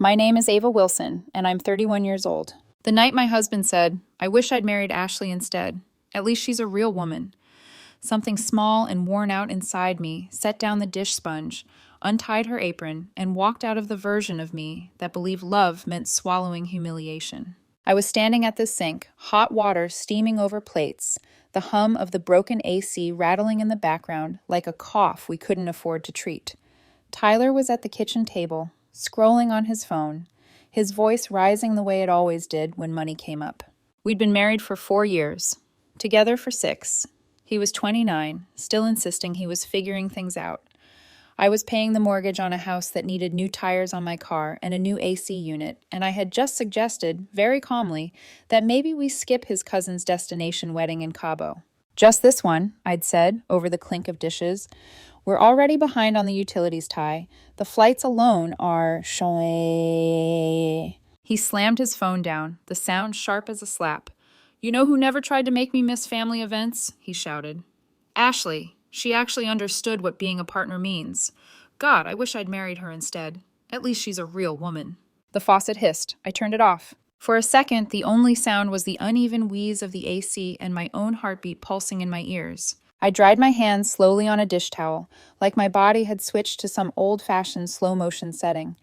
My name is Ava Wilson, and I'm 31 years old. The night my husband said, I wish I'd married Ashley instead. At least she's a real woman. Something small and worn out inside me set down the dish sponge, untied her apron, and walked out of the version of me that believed love meant swallowing humiliation. I was standing at the sink, hot water steaming over plates, the hum of the broken AC rattling in the background like a cough we couldn't afford to treat. Tyler was at the kitchen table, scrolling on his phone, his voice rising the way it always did when money came up. We'd been married for 4 years, together for 6. He was 29, still insisting he was figuring things out. I was paying the mortgage on a house that needed new tires on my car and a new AC unit, and I had just suggested, very calmly, that maybe we skip his cousin's destination wedding in Cabo. Just this one, I'd said, over the clink of dishes. We're already behind on the utilities, Ty. The flights alone are shoy. He slammed his phone down, the sound sharp as a slap. You know who never tried to make me miss family events? He shouted. Ashley. She actually understood what being a partner means. God, I wish I'd married her instead. At least she's a real woman. The faucet hissed. I turned it off. For a second, the only sound was the uneven wheeze of the AC and my own heartbeat pulsing in my ears. I dried my hands slowly on a dish towel, like my body had switched to some old-fashioned slow-motion setting.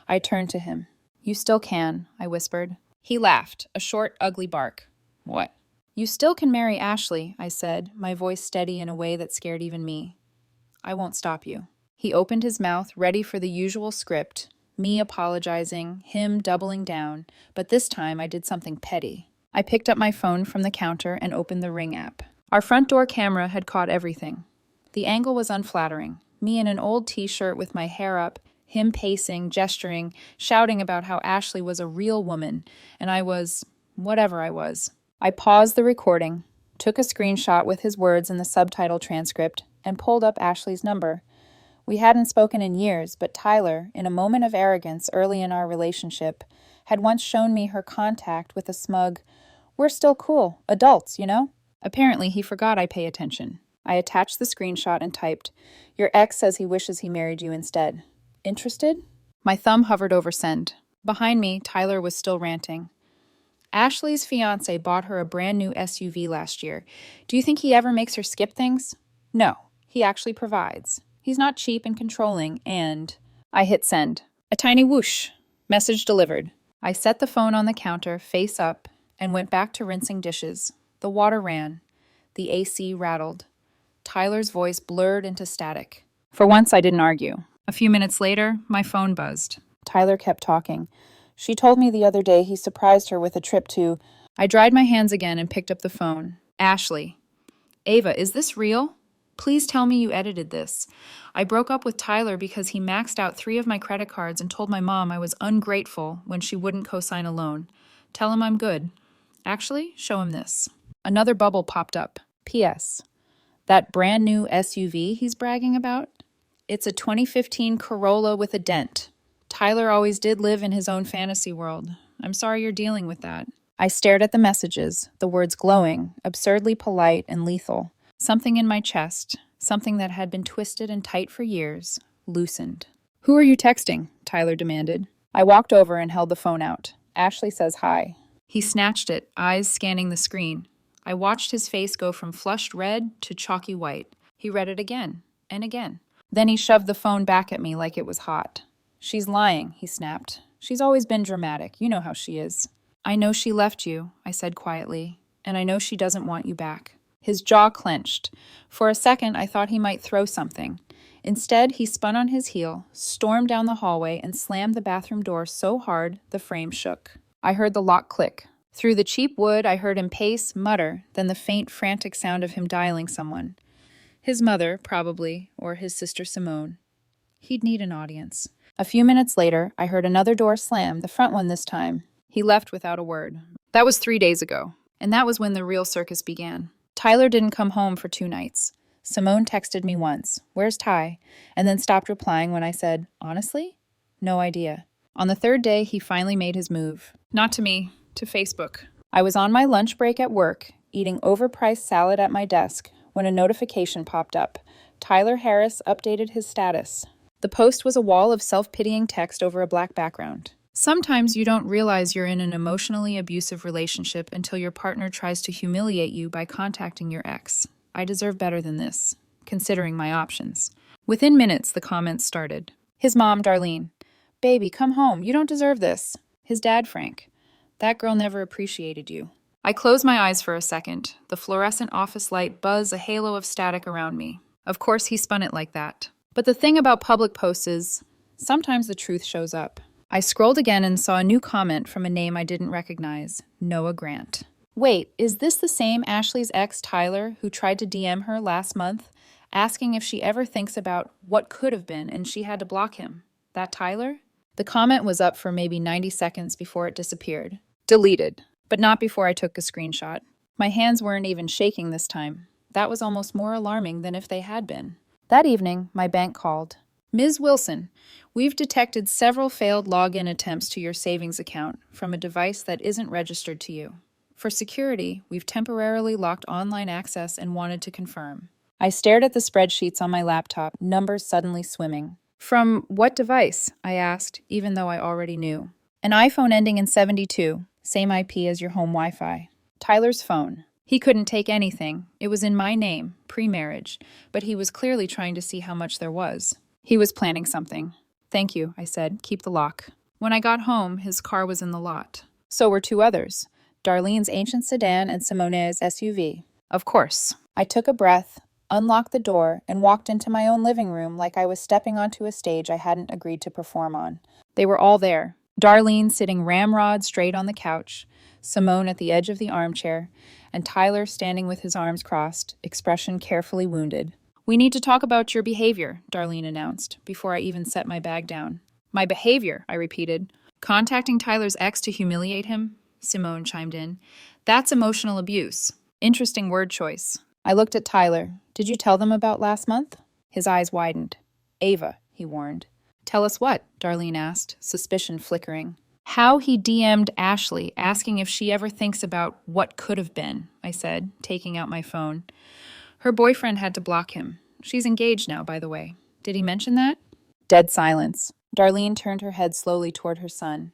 I turned to him. You still can, I whispered. He laughed, a short, ugly bark. What? You still can marry Ashley, I said, my voice steady in a way that scared even me. I won't stop you. He opened his mouth, ready for the usual script, me apologizing, him doubling down, but this time I did something petty. I picked up my phone from the counter and opened the Ring app. Our front door camera had caught everything. The angle was unflattering. Me in an old t-shirt with my hair up, him pacing, gesturing, shouting about how Ashley was a real woman, and I was whatever I was. I paused the recording, took a screenshot with his words in the subtitle transcript, and pulled up Ashley's number. We hadn't spoken in years, but Tyler, in a moment of arrogance early in our relationship, had once shown me her contact with a smug, "We're still cool, adults, you know?" Apparently, he forgot I pay attention. I attached the screenshot and typed, "Your ex says he wishes he married you instead. Interested?" My thumb hovered over send. Behind me, Tyler was still ranting. Ashley's fiancé bought her a brand new SUV last year. Do you think he ever makes her skip things? No, he actually provides. He's not cheap and controlling, and... I hit send. A tiny whoosh. Message delivered. I set the phone on the counter, face up, and went back to rinsing dishes. The water ran. The AC rattled. Tyler's voice blurred into static. For once, I didn't argue. A few minutes later, my phone buzzed. Tyler kept talking. She told me the other day he surprised her with a trip to... I dried my hands again and picked up the phone. Ashley. Ava, is this real? Please tell me you edited this. I broke up with Tyler because he maxed out 3 of my credit cards and told my mom I was ungrateful when she wouldn't co-sign a loan. Tell him I'm good. Actually, show him this. Another bubble popped up. P.S. That brand new SUV he's bragging about? It's a 2015 Corolla with a dent. Tyler always did live in his own fantasy world. I'm sorry you're dealing with that. I stared at the messages, the words glowing, absurdly polite and lethal. Something in my chest, something that had been twisted and tight for years, loosened. Who are you texting? Tyler demanded. I walked over and held the phone out. Ashley says hi. He snatched it, eyes scanning the screen. I watched his face go from flushed red to chalky white. He read it again and again. Then he shoved the phone back at me like it was hot. She's lying, he snapped. She's always been dramatic. You know how she is. I know she left you, I said quietly, and I know she doesn't want you back. His jaw clenched. For a second, I thought he might throw something. Instead, he spun on his heel, stormed down the hallway, and slammed the bathroom door so hard the frame shook. I heard the lock click. Through the cheap wood, I heard him pace, mutter, then the faint, frantic sound of him dialing someone. His mother, probably, or his sister Simone. He'd need an audience. A few minutes later, I heard another door slam, the front one this time. He left without a word. That was 3 days ago, and that was when the real circus began. Tyler didn't come home for 2 nights. Simone texted me once, "Where's Ty?" and then stopped replying when I said, "Honestly? No idea." On the 3rd day, he finally made his move. Not to me, to Facebook. I was on my lunch break at work, eating overpriced salad at my desk, when a notification popped up. Tyler Harris updated his status. The post was a wall of self-pitying text over a black background. Sometimes you don't realize you're in an emotionally abusive relationship until your partner tries to humiliate you by contacting your ex. I deserve better than this, considering my options. Within minutes, the comments started. His mom, Darlene. Baby, come home. You don't deserve this. His dad, Frank. That girl never appreciated you. I closed my eyes for a second. The fluorescent office light buzzed a halo of static around me. Of course, he spun it like that. But the thing about public posts is, sometimes the truth shows up. I scrolled again and saw a new comment from a name I didn't recognize, Noah Grant. Wait, is this the same Ashley's ex, Tyler, who tried to DM her last month, asking if she ever thinks about what could have been and she had to block him? That Tyler? The comment was up for maybe 90 seconds before it disappeared. Deleted, but not before I took a screenshot. My hands weren't even shaking this time. That was almost more alarming than if they had been. That evening, my bank called. Ms. Wilson, we've detected several failed login attempts to your savings account from a device that isn't registered to you. For security, we've temporarily locked online access and wanted to confirm. I stared at the spreadsheets on my laptop, numbers suddenly swimming. From what device? I asked, even though I already knew. An iPhone ending in 72, same IP as your home Wi-Fi. Tyler's phone. He couldn't take anything. It was in my name, pre-marriage, but he was clearly trying to see how much there was. He was planning something. Thank you, I said. Keep the lock. When I got home, his car was in the lot. So were two others, Darlene's ancient sedan and Simone's SUV. Of course. I took a breath, unlocked the door, and walked into my own living room like I was stepping onto a stage I hadn't agreed to perform on. They were all there. Darlene sitting ramrod straight on the couch, Simone at the edge of the armchair, and Tyler standing with his arms crossed, expression carefully wounded. We need to talk about your behavior, Darlene announced, before I even set my bag down. My behavior, I repeated. Contacting Tyler's ex to humiliate him? Simone chimed in. That's emotional abuse. Interesting word choice. I looked at Tyler. Did you tell them about last month? His eyes widened. Ava, he warned. Tell us what? Darlene asked, suspicion flickering. How he DM'd Ashley, asking if she ever thinks about what could have been, I said, taking out my phone. Her boyfriend had to block him. She's engaged now, by the way. Did he mention that? Dead silence. Darlene turned her head slowly toward her son.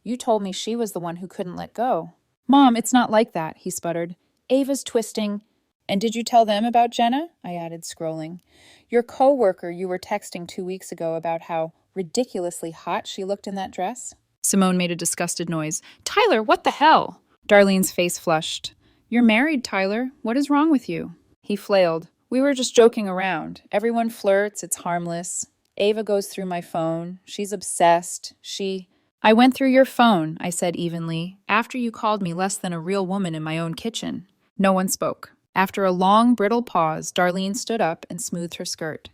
You told me she was the one who couldn't let go. Mom, it's not like that, he sputtered. Ava's twisting. And did you tell them about Jenna? I added, scrolling. Your co-worker you were texting 2 weeks ago about how ridiculously hot she looked in that dress? Simone made a disgusted noise. Tyler, what the hell? Darlene's face flushed. You're married, Tyler. What is wrong with you? He flailed. We were just joking around. Everyone flirts. It's harmless. Ava goes through my phone. She's obsessed. I went through your phone, I said evenly, after you called me less than a real woman in my own kitchen. No one spoke. After a long, brittle pause, Darlene stood up and smoothed her skirt.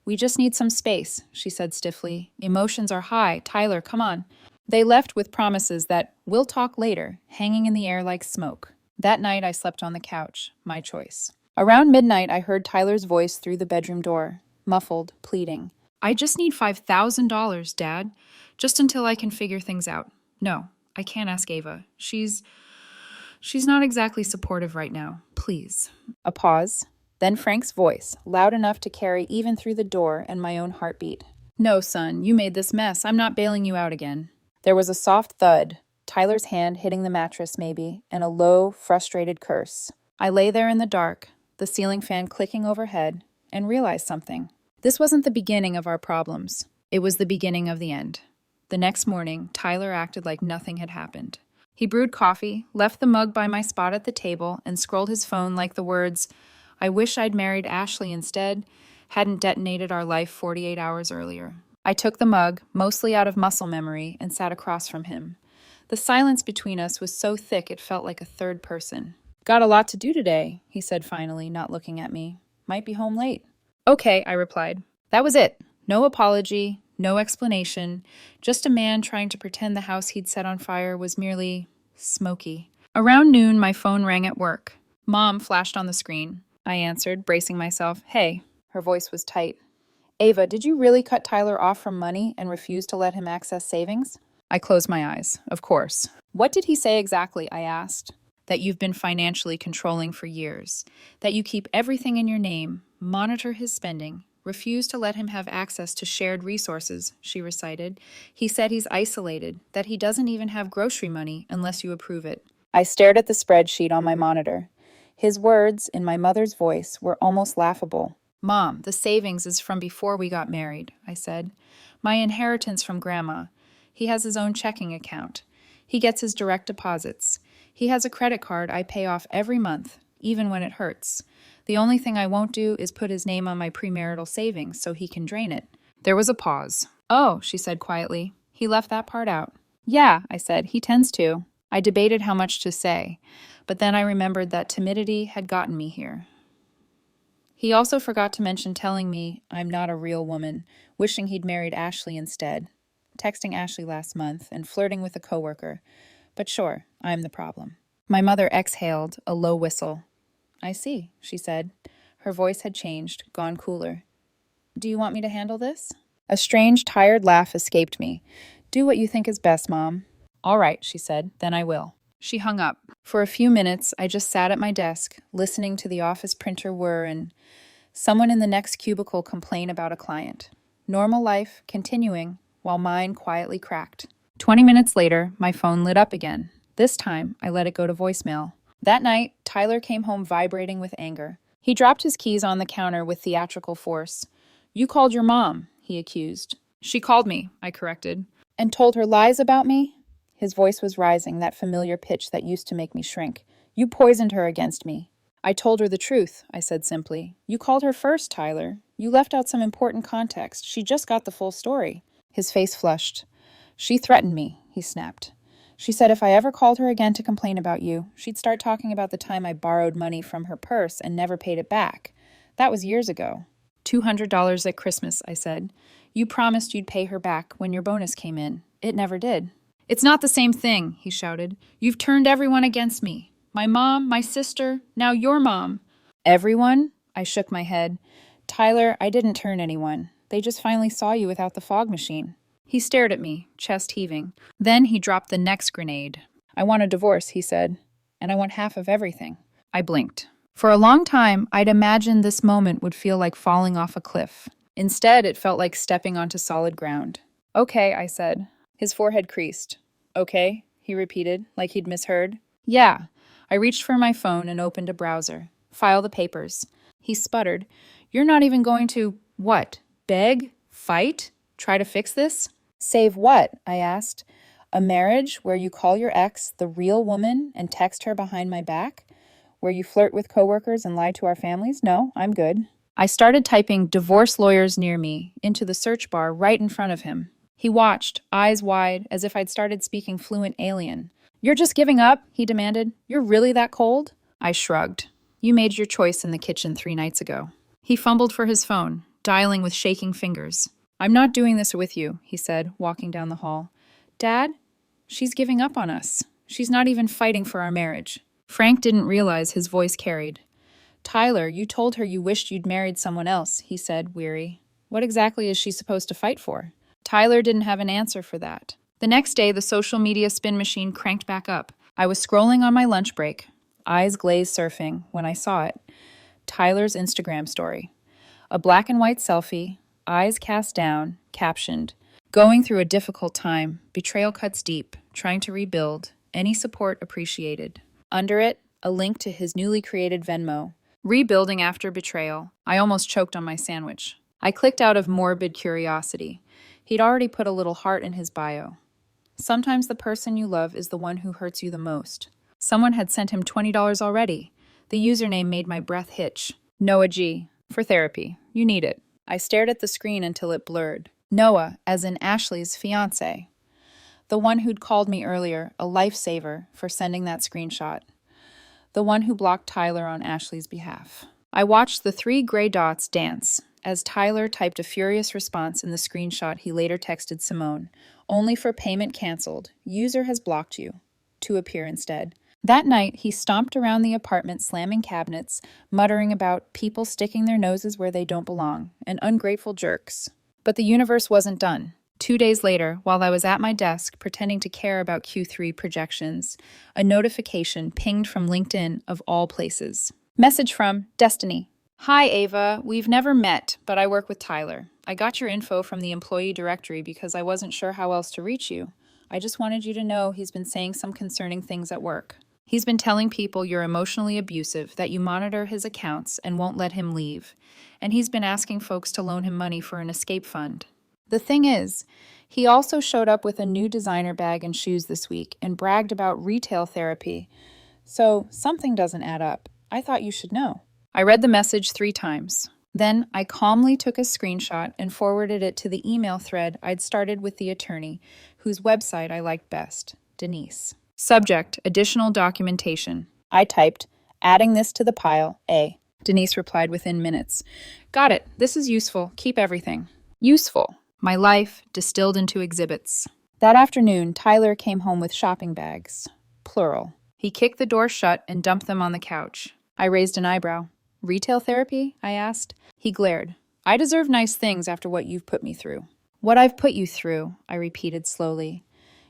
We just need some space, she said stiffly. Emotions are high. Tyler, come on. They left with promises that we'll talk later, hanging in the air like smoke. That night I slept on the couch, my choice. Around midnight, I heard Tyler's voice through the bedroom door, muffled, pleading. I just need $5,000, Dad, just until I can figure things out. No, I can't ask Ava. She's not exactly supportive right now. Please. A pause. Then Frank's voice, loud enough to carry even through the door and my own heartbeat. No, son, you made this mess. I'm not bailing you out again. There was a soft thud, Tyler's hand hitting the mattress maybe, and a low, frustrated curse. I lay there in the dark, the ceiling fan clicking overhead, and realized something. This wasn't the beginning of our problems. It was the beginning of the end. The next morning, Tyler acted like nothing had happened. He brewed coffee, left the mug by my spot at the table, and scrolled his phone like the words, I wish I'd married Ashley instead, hadn't detonated our life 48 hours earlier. I took the mug, mostly out of muscle memory, and sat across from him. The silence between us was so thick it felt like a third person. Got a lot to do today, he said finally, not looking at me. Might be home late. Okay, I replied. That was it. No apology, no explanation, just a man trying to pretend the house he'd set on fire was merely smoky. Around noon, my phone rang at work. Mom flashed on the screen. I answered, bracing myself. Hey. Her voice was tight. Ava, did you really cut Tyler off from money and refuse to let him access savings? I closed my eyes. Of course. What did he say exactly? I asked. That you've been financially controlling for years. That you keep everything in your name, monitor his spending, Refuse to let him have access to shared resources, she recited. He said he's isolated, that he doesn't even have grocery money unless you approve it. I stared at the spreadsheet on my monitor. His words, in my mother's voice, were almost laughable. Mom, the savings is from before we got married, I said. My inheritance from Grandma. He has his own checking account. He gets his direct deposits. He has a credit card I pay off every month, even when it hurts. The only thing I won't do is put his name on my premarital savings so he can drain it. There was a pause. Oh, she said quietly. He left that part out. Yeah, I said, he tends to. I debated how much to say, but then I remembered that timidity had gotten me here. He also forgot to mention telling me I'm not a real woman, wishing he'd married Ashley instead, texting Ashley last month and flirting with a coworker. But sure, I'm the problem. My mother exhaled a low whistle. I see, she said. Her voice had changed, gone cooler. Do you want me to handle this? A strange, tired laugh escaped me. Do what you think is best, Mom. All right, she said, then I will. She hung up. For a few minutes, I just sat at my desk, listening to the office printer whir and someone in the next cubicle complain about a client. Normal life continuing, while mine quietly cracked. 20 minutes later, my phone lit up again. This time, I let it go to voicemail. That night, Tyler came home vibrating with anger. He dropped his keys on the counter with theatrical force. You called your mom, he accused. She called me, I corrected. And told her lies about me? His voice was rising, that familiar pitch that used to make me shrink. You poisoned her against me. I told her the truth, I said simply. You called her first, Tyler. You left out some important context. She just got the full story. His face flushed. She threatened me, he snapped. She said if I ever called her again to complain about you, she'd start talking about the time I borrowed money from her purse and never paid it back. That was years ago. $200 at Christmas, I said. You promised you'd pay her back when your bonus came in. It never did. It's not the same thing, he shouted. You've turned everyone against me. My mom, my sister, now your mom. Everyone? I shook my head. Tyler, I didn't turn anyone. They just finally saw you without the fog machine. He stared at me, chest heaving. Then he dropped the next grenade. I want a divorce, he said, and I want half of everything. I blinked. For a long time, I'd imagined this moment would feel like falling off a cliff. Instead, it felt like stepping onto solid ground. Okay, I said. His forehead creased. Okay, he repeated, like he'd misheard. Yeah. I reached for my phone and opened a browser. File the papers. He sputtered. You're not even going to, what, beg? Fight? Try to fix this? Save what? I asked. A marriage where you call your ex the real woman and text her behind my back? Where you flirt with coworkers and lie to our families? No, I'm good. I started typing divorce lawyers near me into the search bar right in front of him. He watched, eyes wide, as if I'd started speaking fluent alien. You're just giving up? He demanded. You're really that cold? I shrugged. You made your choice in the kitchen 3 nights ago. He fumbled for his phone, dialing with shaking fingers. I'm not doing this with you, he said, walking down the hall. Dad, she's giving up on us. She's not even fighting for our marriage. Frank didn't realize his voice carried. Tyler, you told her you wished you'd married someone else, he said, weary. What exactly is she supposed to fight for? Tyler didn't have an answer for that. The next day, the social media spin machine cranked back up. I was scrolling on my lunch break, eyes glazed surfing, when I saw it. Tyler's Instagram story. A black and white selfie, eyes cast down, captioned, going through a difficult time, betrayal cuts deep, trying to rebuild, any support appreciated. Under it, a link to his newly created Venmo. Rebuilding after betrayal. I almost choked on my sandwich. I clicked out of morbid curiosity. He'd already put a little heart in his bio. Sometimes the person you love is the one who hurts you the most. Someone had sent him $20 already. The username made my breath hitch. Noah G. For therapy. You need it. I stared at the screen until it blurred. Noah, as in Ashley's fiancé. The one who'd called me earlier, a lifesaver, for sending that screenshot. The one who blocked Tyler on Ashley's behalf. I watched the 3 gray dots dance as Tyler typed a furious response in the screenshot he later texted Simone. Only for payment canceled. User has blocked you. To appear instead. That night, he stomped around the apartment slamming cabinets, muttering about people sticking their noses where they don't belong, and ungrateful jerks. But the universe wasn't done. 2 days later, while I was at my desk pretending to care about Q3 projections, a notification pinged from LinkedIn of all places. Message from Destiny. Hi, Ava. We've never met, but I work with Tyler. I got your info from the employee directory because I wasn't sure how else to reach you. I just wanted you to know he's been saying some concerning things at work. He's been telling people you're emotionally abusive, that you monitor his accounts and won't let him leave. And he's been asking folks to loan him money for an escape fund. The thing is, he also showed up with a new designer bag and shoes this week and bragged about retail therapy. So something doesn't add up. I thought you should know. I read the message 3 times. Then I calmly took a screenshot and forwarded it to the email thread I'd started with the attorney, whose website I liked best, Denise. Subject, additional documentation. I typed, adding this to the pile, A. Denise replied within minutes. Got it. This is useful. Keep everything. Useful. My life distilled into exhibits. That afternoon, Tyler came home with shopping bags. Plural. He kicked the door shut and dumped them on the couch. I raised an eyebrow. Retail therapy? I asked. He glared. I deserve nice things after what you've put me through. What I've put you through, I repeated slowly.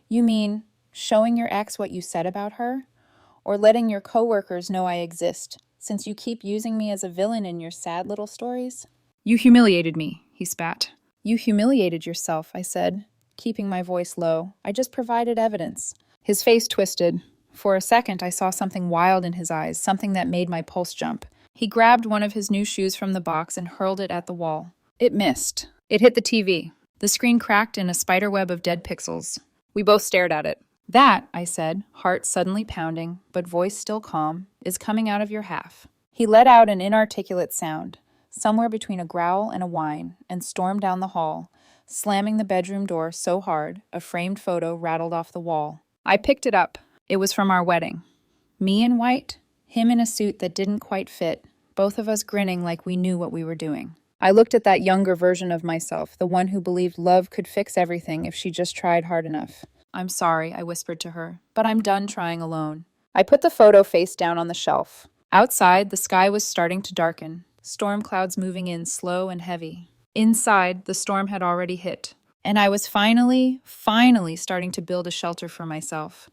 You mean showing your ex what you said about her? Or letting your coworkers know I exist, since you keep using me as a villain in your sad little stories? You humiliated me, he spat. You humiliated yourself, I said, keeping my voice low. I just provided evidence. His face twisted. For a second, I saw something wild in his eyes, something that made my pulse jump. He grabbed one of his new shoes from the box and hurled it at the wall. It missed. It hit the TV. The screen cracked in a spiderweb of dead pixels. We both stared at it. That, I said, heart suddenly pounding, but voice still calm, is coming out of your half. He let out an inarticulate sound, somewhere between a growl and a whine, and stormed down the hall, slamming the bedroom door so hard a framed photo rattled off the wall. I picked it up. It was from our wedding. Me in white, him in a suit that didn't quite fit, both of us grinning like we knew what we were doing. I looked at that younger version of myself, the one who believed love could fix everything if she just tried hard enough. I'm sorry, I whispered to her, but I'm done trying alone. I put the photo face down on the shelf. Outside, the sky was starting to darken, storm clouds moving in slow and heavy. Inside, the storm had already hit, and I was finally starting to build a shelter for myself.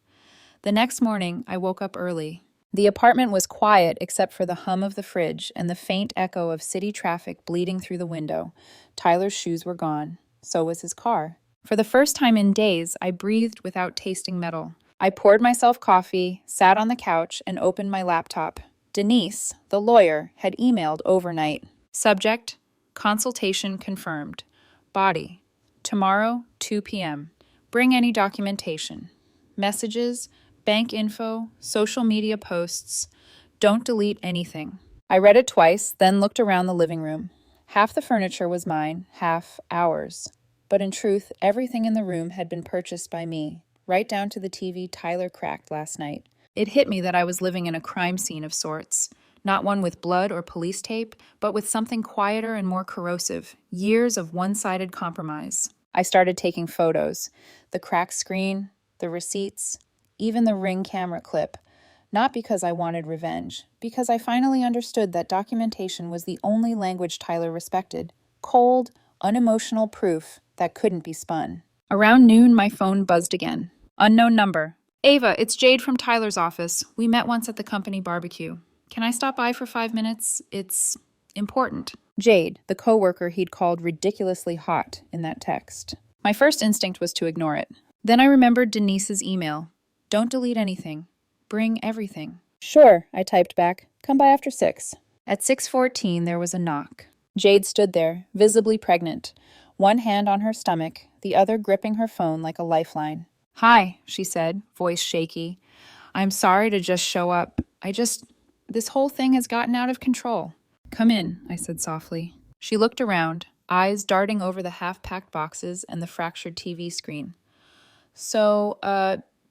The next morning, I woke up early. The apartment was quiet except for the hum of the fridge and the faint echo of city traffic bleeding through the window. Tyler's shoes were gone. So was his car. For the first time in days, I breathed without tasting metal. I poured myself coffee, sat on the couch, and opened my laptop. Denise, the lawyer, had emailed overnight. Subject, consultation confirmed. Body, tomorrow, 2 p.m. Bring any documentation. Messages, bank info, social media posts. Don't delete anything. I read it twice, then looked around the living room. Half the furniture was mine, half ours. But in truth, everything in the room had been purchased by me, right down to the TV Tyler cracked last night. It hit me that I was living in a crime scene of sorts. Not one with blood or police tape, but with something quieter and more corrosive. Years of one-sided compromise. I started taking photos. The cracked screen, the receipts, even the Ring camera clip. Not because I wanted revenge, because I finally understood that documentation was the only language Tyler respected. Cold, unemotional proof that couldn't be spun. Around noon, my phone buzzed again. Unknown number. Ava, it's Jade from Tyler's office. We met once at the company barbecue. Can I stop by for 5 minutes? It's important. Jade, the coworker he'd called ridiculously hot in that text. My first instinct was to ignore it. Then I remembered Denise's email. Don't delete anything. Bring everything. Sure, I typed back. Come by after 6. At 6:14, there was a knock. Jade stood there, visibly pregnant, one hand on her stomach, the other gripping her phone like a lifeline. Hi, she said, voice shaky. I'm sorry to just show up. This whole thing has gotten out of control. Come in, I said softly. She looked around, eyes darting over the half-packed boxes and the fractured TV screen. So,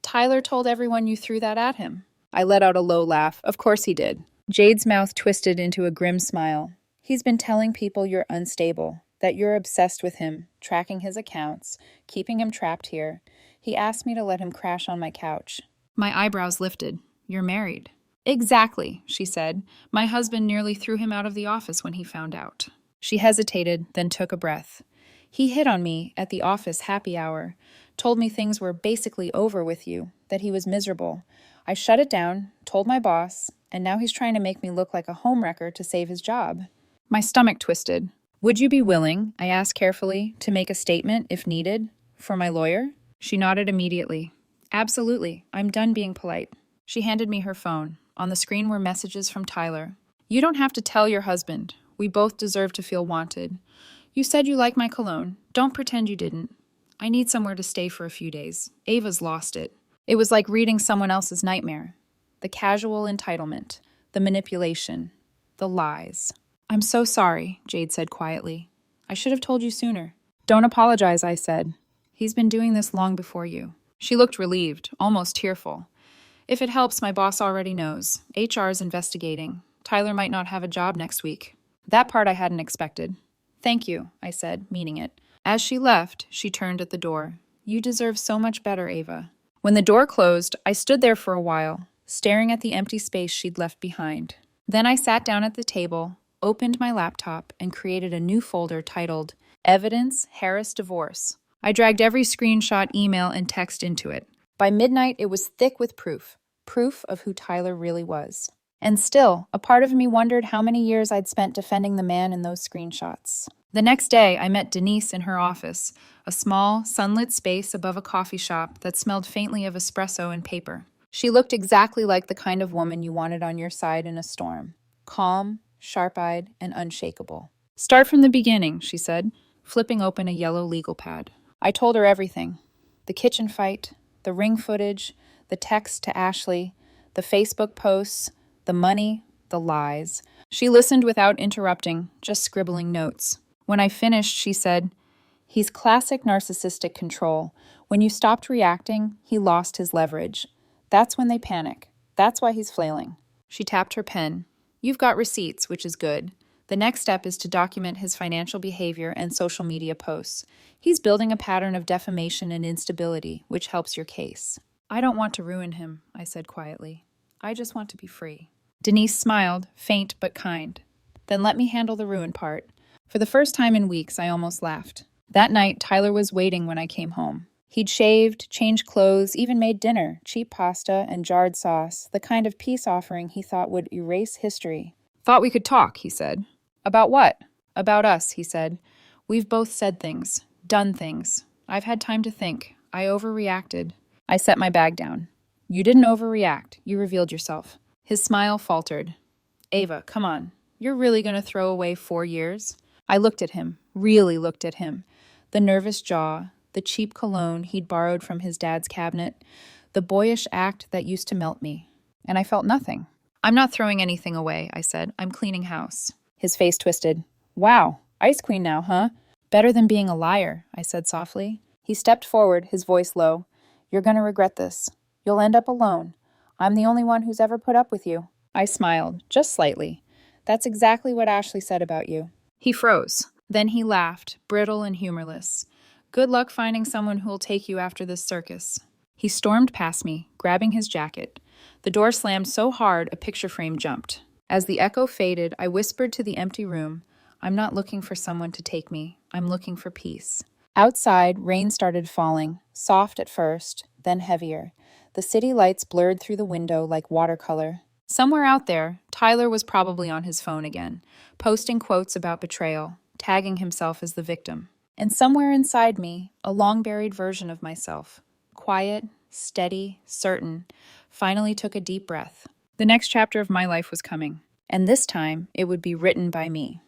Tyler told everyone you threw that at him. I let out a low laugh. Of course he did. Jade's mouth twisted into a grim smile. He's been telling people you're unstable, that you're obsessed with him, tracking his accounts, keeping him trapped here. He asked me to let him crash on my couch. My eyebrows lifted. You're married. Exactly, she said. My husband nearly threw him out of the office when he found out. She hesitated, then took a breath. He hit on me at the office happy hour, told me things were basically over with you, that he was miserable. I shut it down, told my boss, and now he's trying to make me look like a homewrecker to save his job. My stomach twisted. Would you be willing, I asked carefully, to make a statement, if needed, for my lawyer? She nodded immediately. Absolutely. I'm done being polite. She handed me her phone. On the screen were messages from Tyler. You don't have to tell your husband. We both deserve to feel wanted. You said you like my cologne. Don't pretend you didn't. I need somewhere to stay for a few days. Ava's lost it. It was like reading someone else's nightmare. The casual entitlement, the manipulation, the lies. I'm so sorry, Jade said quietly. I should have told you sooner. Don't apologize, I said. He's been doing this long before you. She looked relieved, almost tearful. If it helps, my boss already knows. HR is investigating. Tyler might not have a job next week. That part I hadn't expected. Thank you, I said, meaning it. As she left, she turned at the door. You deserve so much better, Ava. When the door closed, I stood there for a while, staring at the empty space she'd left behind. Then I sat down at the table, opened my laptop, and created a new folder titled Evidence Harris Divorce. I dragged every screenshot, email, and text into it. By midnight, it was thick with proof of who Tyler really was. And still, a part of me wondered how many years I'd spent defending the man in those screenshots. The next day, I met Denise in her office, a small, sunlit space above a coffee shop that smelled faintly of espresso and paper. She looked exactly like the kind of woman you wanted on your side in a storm. Calm, sharp-eyed, and unshakable. Start from the beginning, she said, flipping open a yellow legal pad. I told her everything. The kitchen fight, the ring footage, the text to Ashley, the Facebook posts, the money, the lies. She listened without interrupting, just scribbling notes. When I finished, she said, He's classic narcissistic control. When you stopped reacting, he lost his leverage. That's when they panic. That's why he's flailing. She tapped her pen. You've got receipts, which is good. The next step is to document his financial behavior and social media posts. He's building a pattern of defamation and instability, which helps your case. I don't want to ruin him, I said quietly. I just want to be free. Denise smiled, faint but kind. Then let me handle the ruin part. For the first time in weeks, I almost laughed. That night, Tyler was waiting when I came home. He'd shaved, changed clothes, even made dinner, cheap pasta and jarred sauce, the kind of peace offering he thought would erase history. Thought we could talk, he said. About what? About us, he said. We've both said things, done things. I've had time to think. I overreacted. I set my bag down. You didn't overreact. You revealed yourself. His smile faltered. Ava, come on. You're really going to throw away 4 years? I looked at him, really looked at him. The nervous jaw, the cheap cologne he'd borrowed from his dad's cabinet, the boyish act that used to melt me. And I felt nothing. I'm not throwing anything away, I said. I'm cleaning house. His face twisted. Wow, Ice Queen now, huh? Better than being a liar, I said softly. He stepped forward, his voice low. You're going to regret this. You'll end up alone. I'm the only one who's ever put up with you. I smiled, just slightly. That's exactly what Ashley said about you. He froze. Then he laughed, brittle and humorless. Good luck finding someone who'll take you after this circus. He stormed past me, grabbing his jacket. The door slammed so hard a picture frame jumped. As the echo faded, I whispered to the empty room, I'm not looking for someone to take me. I'm looking for peace. Outside, rain started falling, soft at first, then heavier. The city lights blurred through the window like watercolor. Somewhere out there, Tyler was probably on his phone again, posting quotes about betrayal, tagging himself as the victim. And somewhere inside me, a long-buried version of myself, quiet, steady, certain, finally took a deep breath. The next chapter of my life was coming, and this time it would be written by me.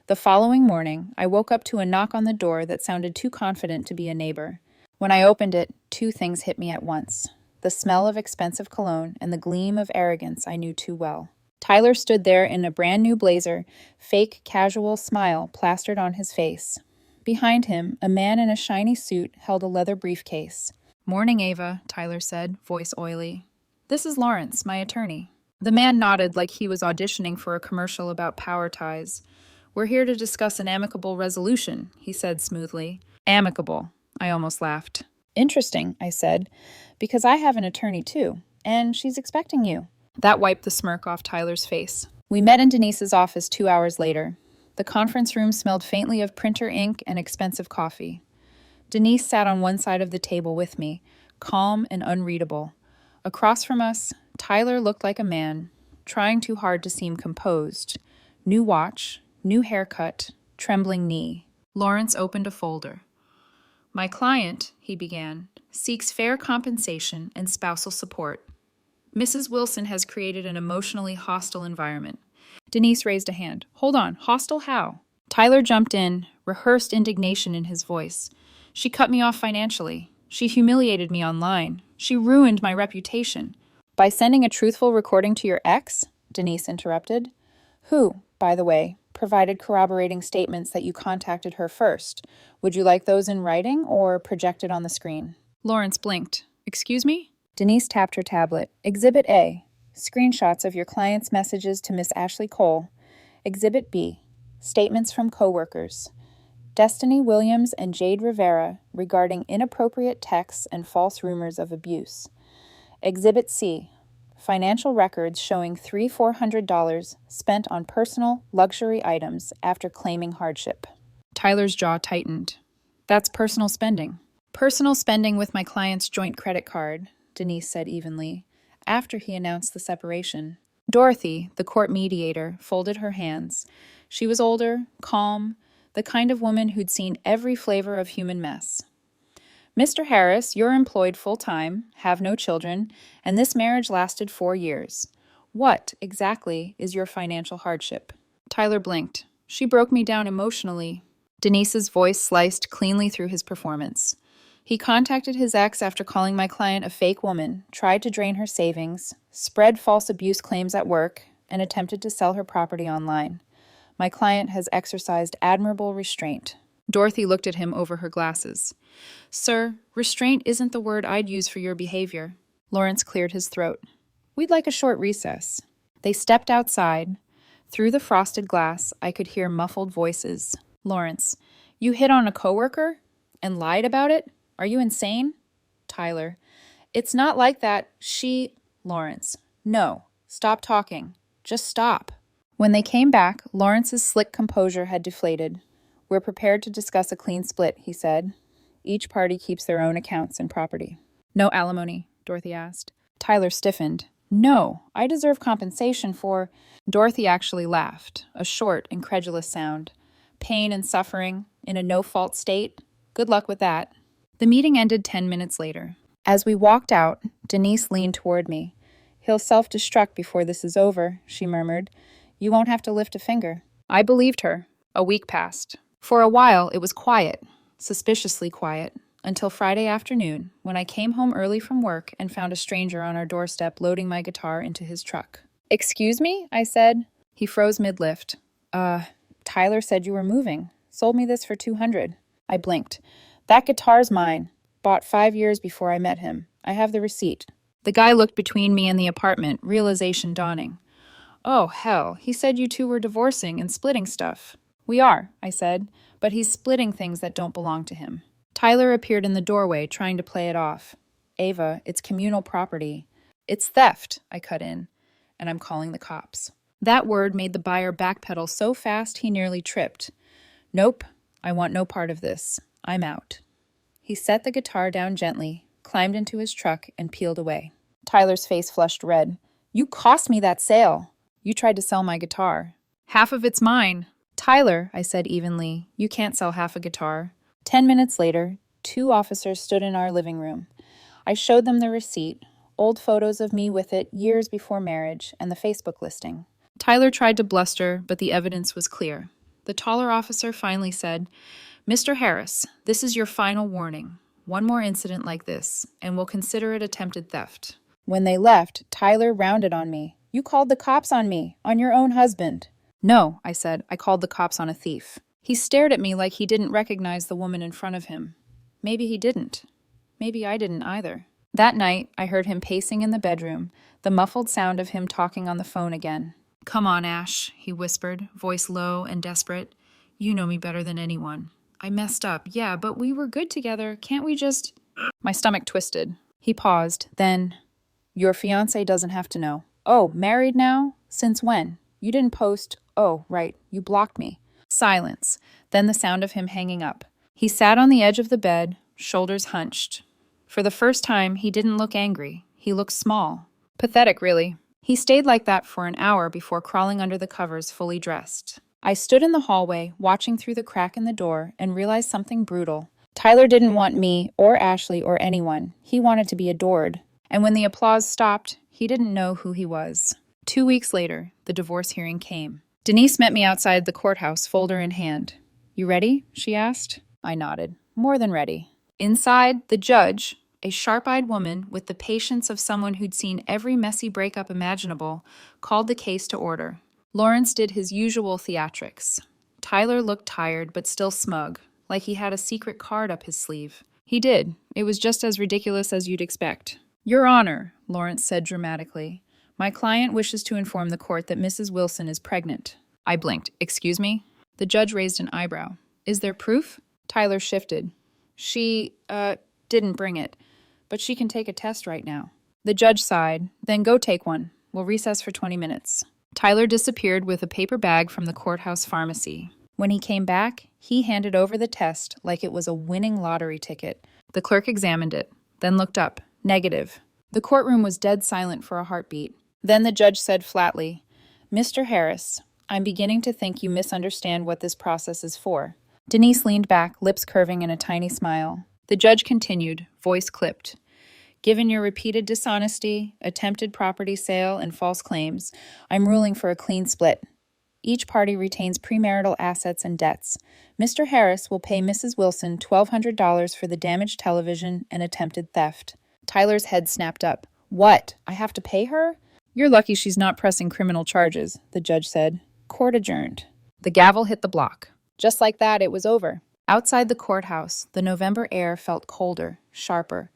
The following morning, I woke up to a knock on the door that sounded too confident to be a neighbor. When I opened it, 2 things hit me at once. The smell of expensive cologne and the gleam of arrogance I knew too well. Tyler stood there in a brand new blazer, fake casual smile plastered on his face. Behind him, a man in a shiny suit held a leather briefcase. Morning, Ava, Tyler said, voice oily. This is Lawrence, my attorney. The man nodded like he was auditioning for a commercial about power ties. We're here to discuss an amicable resolution, he said smoothly. Amicable, I almost laughed. Interesting, I said, because I have an attorney too, and she's expecting you. That wiped the smirk off Tyler's face. We met in Denise's office 2 hours later. The conference room smelled faintly of printer ink and expensive coffee. Denise sat on one side of the table with me, calm and unreadable. Across from us, Tyler looked like a man, trying too hard to seem composed, New watch, new haircut, trembling knee. Lawrence opened a folder. My client, he began, seeks fair compensation and spousal support. Mrs. Wilson has created an emotionally hostile environment. Denise raised a hand. Hold on, hostile how? Tyler jumped in, rehearsed indignation in his voice. She cut me off financially. She humiliated me online. She ruined my reputation. By sending a truthful recording to your ex? Denise interrupted. Who, by the way, provided corroborating statements that you contacted her first. Would you like those in writing or projected on the screen? Lawrence blinked. Excuse me? Denise tapped her tablet. Exhibit A. Screenshots of your client's messages to Miss Ashley Cole. Exhibit B. Statements from coworkers. Destiny Williams and Jade Rivera regarding inappropriate texts and false rumors of abuse. Exhibit C. Financial records showing $300-400 spent on personal, luxury items after claiming hardship. Tyler's jaw tightened. That's personal spending. Personal spending with my client's joint credit card, Denise said evenly, after he announced the separation. Dorothy, the court mediator, folded her hands. She was older, calm, the kind of woman who'd seen every flavor of human mess. Mr. Harris, you're employed full-time, have no children, and this marriage lasted 4 years. What, exactly, is your financial hardship? Tyler blinked. She broke me down emotionally. Denise's voice sliced cleanly through his performance. He contacted his ex after calling my client a fake woman, tried to drain her savings, spread false abuse claims at work, and attempted to sell her property online. My client has exercised admirable restraint. Dorothy looked at him over her glasses. Sir, restraint isn't the word I'd use for your behavior. Lawrence cleared his throat. We'd like a short recess. They stepped outside. Through the frosted glass, I could hear muffled voices. Lawrence, you hit on a coworker? And lied about it? Are you insane? Tyler, it's not like that. Lawrence, no. Stop talking. Just stop. When they came back, Lawrence's slick composure had deflated. We're prepared to discuss a clean split, he said. Each party keeps their own accounts and property. No alimony, Dorothy asked. Tyler stiffened. No, I deserve compensation for... Dorothy actually laughed, a short, incredulous sound. Pain and suffering, in a no-fault state? Good luck with that. The meeting ended 10 minutes later. As we walked out, Denise leaned toward me. He'll self-destruct before this is over, she murmured. You won't have to lift a finger. I believed her. A week passed. For a while, it was quiet, suspiciously quiet, until Friday afternoon, when I came home early from work and found a stranger on our doorstep loading my guitar into his truck. Excuse me? I said. He froze mid-lift. Tyler said you were moving. Sold me this for $200. I blinked. That guitar's mine. Bought 5 years before I met him. I have the receipt. The guy looked between me and the apartment, realization dawning. Oh, hell, he said you two were divorcing and splitting stuff. We are, I said, but he's splitting things that don't belong to him. Tyler appeared in the doorway, trying to play it off. Ava, it's communal property. It's theft, I cut in, and I'm calling the cops. That word made the buyer backpedal so fast he nearly tripped. Nope, I want no part of this. I'm out. He set the guitar down gently, climbed into his truck, and peeled away. Tyler's face flushed red. You cost me that sale. You tried to sell my guitar. Half of it's mine. Tyler, I said evenly, you can't sell half a guitar. 10 minutes later, 2 officers stood in our living room. I showed them the receipt, old photos of me with it years before marriage, and the Facebook listing. Tyler tried to bluster, but the evidence was clear. The taller officer finally said, Mr. Harris, this is your final warning. One more incident like this, and we'll consider it attempted theft. When they left, Tyler rounded on me. You called the cops on me, on your own husband. No, I said, I called the cops on a thief. He stared at me like he didn't recognize the woman in front of him. Maybe he didn't. Maybe I didn't either. That night, I heard him pacing in the bedroom, the muffled sound of him talking on the phone again. Come on, Ash, he whispered, voice low and desperate. You know me better than anyone. I messed up, yeah, but we were good together. Can't we just... My stomach twisted. He paused, then... Your fiancé doesn't have to know. Oh, married now? Since when? You didn't post... Oh, right, you blocked me. Silence, then the sound of him hanging up. He sat on the edge of the bed, shoulders hunched. For the first time, he didn't look angry. He looked small. Pathetic, really. He stayed like that for an hour before crawling under the covers fully dressed. I stood in the hallway, watching through the crack in the door, and realized something brutal. Tyler didn't want me or Ashley or anyone. He wanted to be adored. And when the applause stopped, he didn't know who he was. 2 weeks later, the divorce hearing came. Denise met me outside the courthouse, folder in hand. "You ready?" she asked. I nodded. More than ready. Inside, the judge, a sharp-eyed woman with the patience of someone who'd seen every messy breakup imaginable, called the case to order. Lawrence did his usual theatrics. Tyler looked tired but still smug, like he had a secret card up his sleeve. He did. It was just as ridiculous as you'd expect. "Your Honor," Lawrence said dramatically, "my client wishes to inform the court that Mrs. Wilson is pregnant." I blinked. "Excuse me?" The judge raised an eyebrow. "Is there proof?" Tyler shifted. She didn't bring it, but she can take a test right now." The judge sighed. "Then go take one. We'll recess for 20 minutes. Tyler disappeared with a paper bag from the courthouse pharmacy. When he came back, he handed over the test like it was a winning lottery ticket. The clerk examined it, then looked up. Negative. The courtroom was dead silent for a heartbeat. Then the judge said flatly, "Mr. Harris, I'm beginning to think you misunderstand what this process is for." Denise leaned back, lips curving in a tiny smile. The judge continued, voice clipped. "Given your repeated dishonesty, attempted property sale, and false claims, I'm ruling for a clean split. Each party retains premarital assets and debts. Mr. Harris will pay Mrs. Wilson $1,200 for the damaged television and attempted theft." Tyler's head snapped up. "What? I have to pay her?" "You're lucky she's not pressing criminal charges," the judge said. Court adjourned. The gavel hit the block. Just like that, it was over. Outside the courthouse, the November air felt colder, sharper.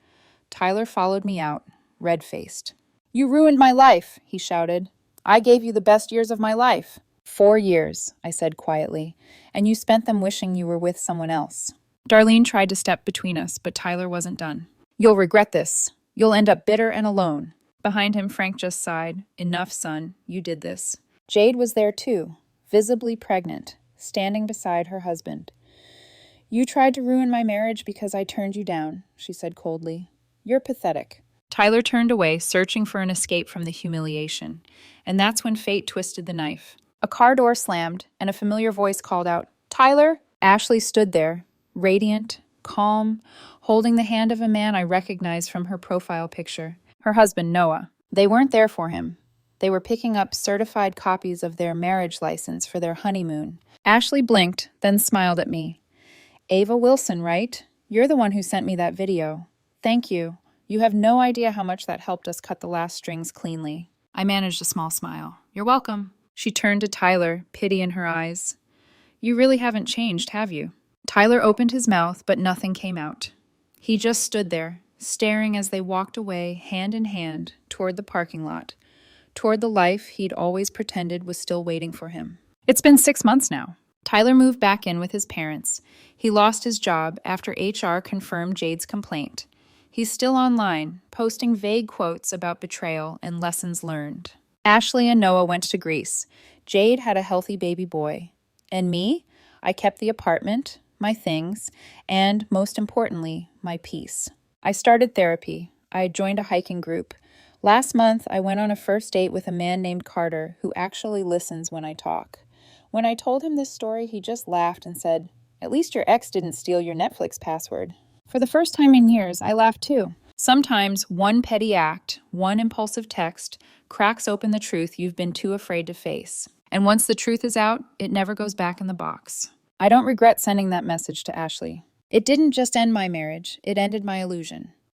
Tyler followed me out, red-faced. "You ruined my life," he shouted. "I gave you the best years of my life." 4 years, I said quietly, "and you spent them wishing you were with someone else." Darlene tried to step between us, but Tyler wasn't done. "You'll regret this. You'll end up bitter and alone." Behind him, Frank just sighed. "Enough, son. You did this." Jade was there too, visibly pregnant, standing beside her husband. "You tried to ruin my marriage because I turned you down," she said coldly. "You're pathetic." Tyler turned away, searching for an escape from the humiliation. And that's when fate twisted the knife. A car door slammed, and a familiar voice called out, "Tyler!" Ashley stood there, radiant, calm, holding the hand of a man I recognized from her profile picture. Her husband, Noah. They weren't there for him. They were picking up certified copies of their marriage license for their honeymoon. Ashley blinked, then smiled at me. "Ava Wilson, right? You're the one who sent me that video. Thank you. You have no idea how much that helped us cut the last strings cleanly." I managed a small smile. "You're welcome." She turned to Tyler, pity in her eyes. "You really haven't changed, have you?" Tyler opened his mouth, but nothing came out. He just stood there, staring as they walked away, hand in hand, toward the parking lot, toward the life he'd always pretended was still waiting for him. It's been 6 months now. Tyler moved back in with his parents. He lost his job after HR confirmed Jade's complaint. He's still online, posting vague quotes about betrayal and lessons learned. Ashley and Noah went to Greece. Jade had a healthy baby boy. And me? I kept the apartment, my things, and, most importantly, my peace. I started therapy. I joined a hiking group. Last month, I went on a first date with a man named Carter who actually listens when I talk. When I told him this story, he just laughed and said, "At least your ex didn't steal your Netflix password." For the first time in years, I laughed too. Sometimes one petty act, one impulsive text, cracks open the truth you've been too afraid to face. And once the truth is out, it never goes back in the box. I don't regret sending that message to Ashley. It didn't just end my marriage, it ended my illusion.